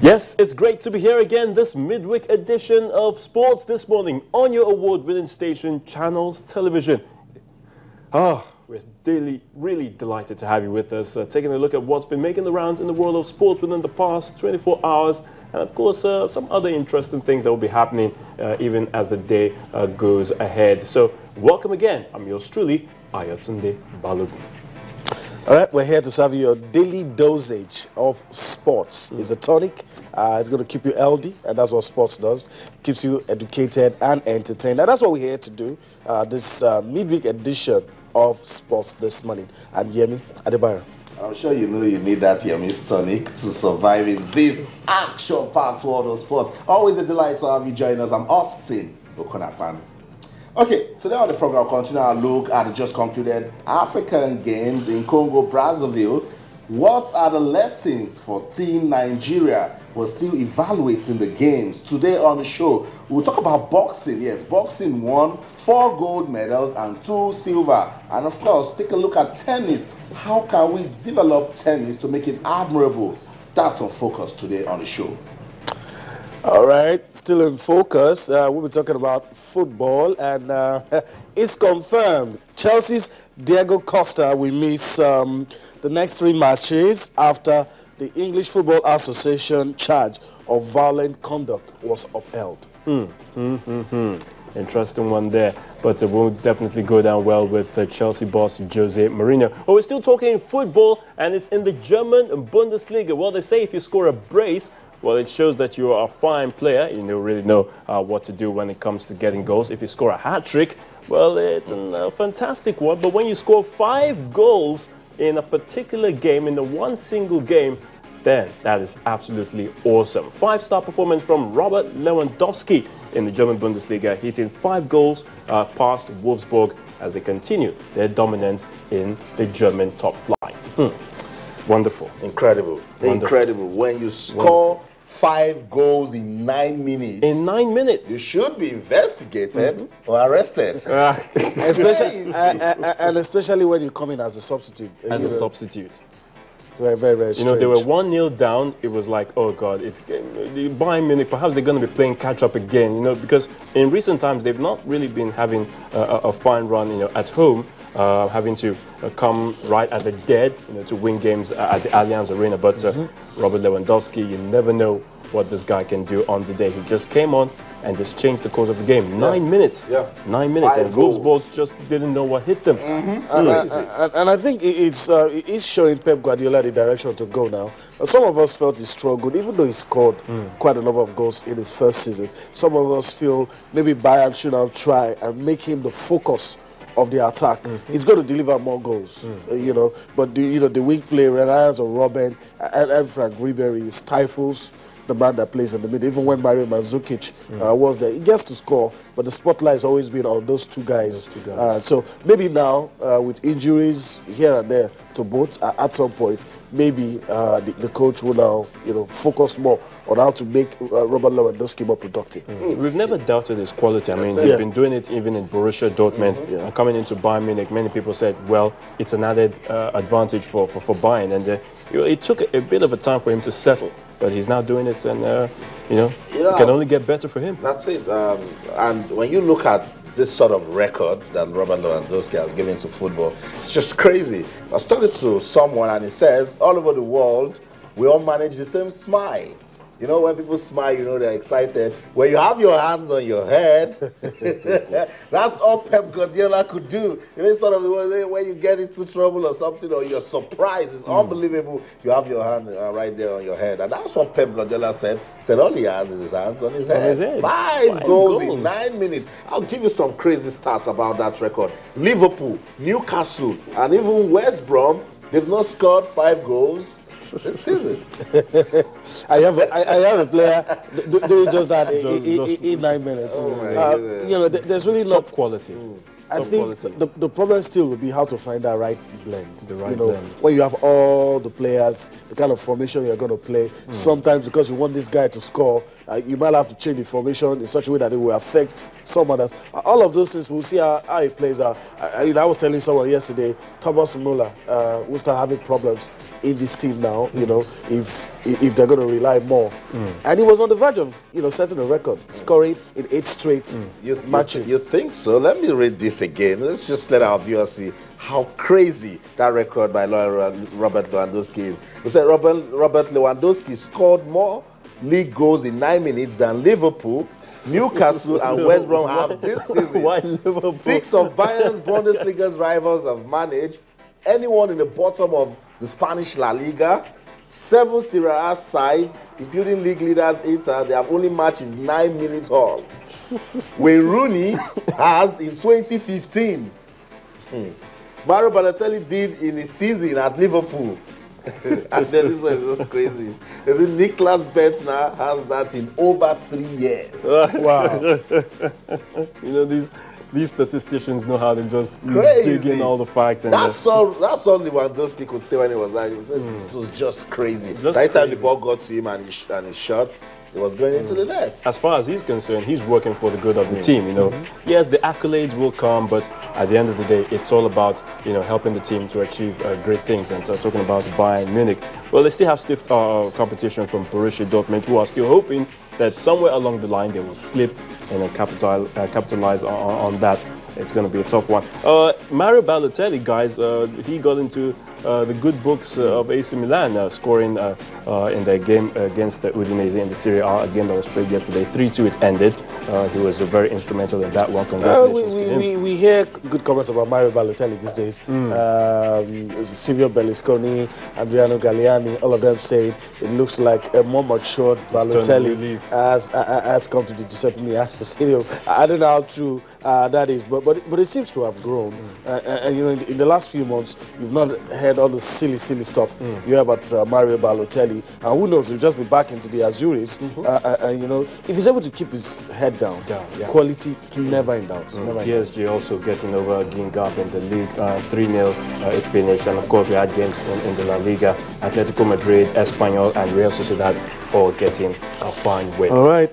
Yes, it's great to be here again this midweek edition of Sports This Morning on your award-winning station, Channels Television. We're really delighted to have you with us, taking a look at what's been making the rounds in the world of sports within the past 24 hours, and of course some other interesting things that will be happening even as the day goes ahead. So welcome again. I'm yours truly, Ayotunde Balogun. All right, we're here to serve you your daily dosage of sports. It's a tonic. It's going to keep you healthy, and that's what sports does. Keeps you educated and entertained. And that's what we're here to do, this midweek edition of Sports This Morning. I'm Yemi Adebayo. I'm sure you know you need that Yemi's tonic to survive in this action-packed world of sports. Always a delight to have you join us. I'm Austin Okonapan. Okay, today on the program, we'll continue our look at the just concluded African Games in Congo, Brazzaville. What are the lessons for Team Nigeria? We're still evaluating the games. Today on the show, we'll talk about boxing. Yes, boxing won 4 gold medals and 2 silver. And of course, take a look at tennis. How can we develop tennis to make it admirable? That's on focus today on the show. All right, still in focus. We'll be talking about football, and it's confirmed. Chelsea's Diego Costa will miss the next 3 matches after the English Football Association charge of violent conduct was upheld. Interesting one there, but it will definitely go down well with Chelsea boss Jose Mourinho. But we're still talking football, and it's in the German Bundesliga. Well, they say if you score a brace, well, it shows that you are a fine player. You really know what to do when it comes to getting goals. If you score a hat-trick, well, it's a fantastic one. But when you score 5 goals in a particular game, in one single game, then that is absolutely awesome. 5-star performance from Robert Lewandowski in the German Bundesliga, hitting 5 goals past Wolfsburg as they continue their dominance in the German top flight. Wonderful. Incredible. Wonderful. Incredible. When you score 5 goals in 9 minutes. In 9 minutes. You should be investigated or arrested. Especially, and especially when you come in as a substitute. As a substitute. Very, very, very strange. You know, they were 1-0 down. It was like, oh God, it's Bayern Munich. Perhaps they're going to be playing catch up again. You know, because in recent times they've not really been having a fine run. You know, at home, having to come right at the dead. You know, to win games at the Allianz Arena. But Robert Lewandowski, you never know what this guy can do on the day. He just came on and just changed the course of the game. 9 minutes. 9 minutes. 5 and goals. Wolfsburg just didn't know what hit them. And I think it's showing Pep Guardiola the direction to go now. Some of us felt he struggled, even though he scored quite a number of goals in his first season. Some of us feel maybe Bayern should now try and make him the focus of the attack. He's going to deliver more goals, you know. But the wing play reliance on Robben and Frank Ribery stifles the man that plays in the middle. Even when Mario Mandzukic was there, he gets to score, but the spotlight has always been on those two guys. So maybe now, with injuries here and there to both, at some point, maybe the coach will now, focus more on how to make Robert Lewandowski more productive. We've never doubted his quality. I mean, he's been doing it even in Borussia Dortmund. And coming into Bayern Munich, many people said, well, it's an added advantage for Bayern. And it took a bit of a time for him to settle. But he's now doing it, and it can only get better for him. That's it. And when you look at this sort of record that Robert Lewandowski has given to football, it's just crazy. I was talking to someone, and he says, all over the world, we all manage the same smile. You know, when people smile, you know they're excited. When you have your hands on your head, that's all Pep Guardiola could do. In this part of the world, when you get into trouble or something, or you're surprised, it's unbelievable. You have your hand right there on your head. And that's what Pep Guardiola said. He said all he has is his hands on his head. 5 goals in 9 minutes. I'll give you some crazy stats about that record. Liverpool, Newcastle, and even West Brom, they've not scored 5 goals this season. I have a player doing just that in 9 minutes. Oh my there's really top not quality. I think the problem still would be how to find that right blend. The right blend. When you have all the players, the kind of formation you're going to play. Sometimes because you want this guy to score, You might have to change the formation in such a way that it will affect some others. All of those things, we'll see how it plays out. I was telling someone yesterday, Thomas Muller will start having problems in this team now, you know, if they're going to rely more. And he was on the verge of, you know, setting a record, scoring in 8 straight matches. You think so? Let me read this again. Let's just let our viewers see how crazy that record by Robert Lewandowski is. We said Robert Lewandowski scored more league goals in 9 minutes than Liverpool, Newcastle and West Brom have this season. Why Liverpool? 6 of Bayern's Bundesliga's rivals have managed. Anyone in the bottom of the Spanish La Liga, 7 Serie A sides, including league leaders Inter, they have only matches 9 minutes all. Wayne Rooney has in 2015. Mario Balotelli did in his season at Liverpool. And then this one is just crazy. Niklas Bentner has that in over 3 years. Wow. You know, these statisticians know how to just Crazy. dig in all the facts. And That's all Lewandowski could say when he was like, it was just crazy. Just Right time the crazy. ball got to him and he shot, it was going into the net. As far as he's concerned, he's working for the good of the team, you know. Yes, the accolades will come, but at the end of the day, it's all about, you know, helping the team to achieve great things. And talking about Bayern Munich, well, they still have stiff competition from Borussia Dortmund, who are still hoping that somewhere along the line they will slip and capitalize on that. It's going to be a tough one. Mario Balotelli, guys, he got into the good books of AC Milan, scoring in their game against Udinese in the Serie A, a game that was played yesterday. 3-2 it ended. He was very instrumental in that one. Congratulations to him. We hear good comments about Mario Balotelli these days. Silvio Berlusconi, Adriano Galliani, all of them saying it looks like a more matured Balotelli has come to the Giuseppe Meazza Stadium. I don't know how true that is, but it seems to have grown. And you know, in the last few months, you've not heard all the silly stuff you hear about Mario Balotelli. And who knows, he'll just be back into the Azuris. And you know, if he's able to keep his head down, quality is never in doubt. PSG also getting over Guingamp in the league, 3-0 it finished. And of course, we had games in the La Liga, Atletico Madrid, Espanyol and Real Sociedad all getting a fine win. All right.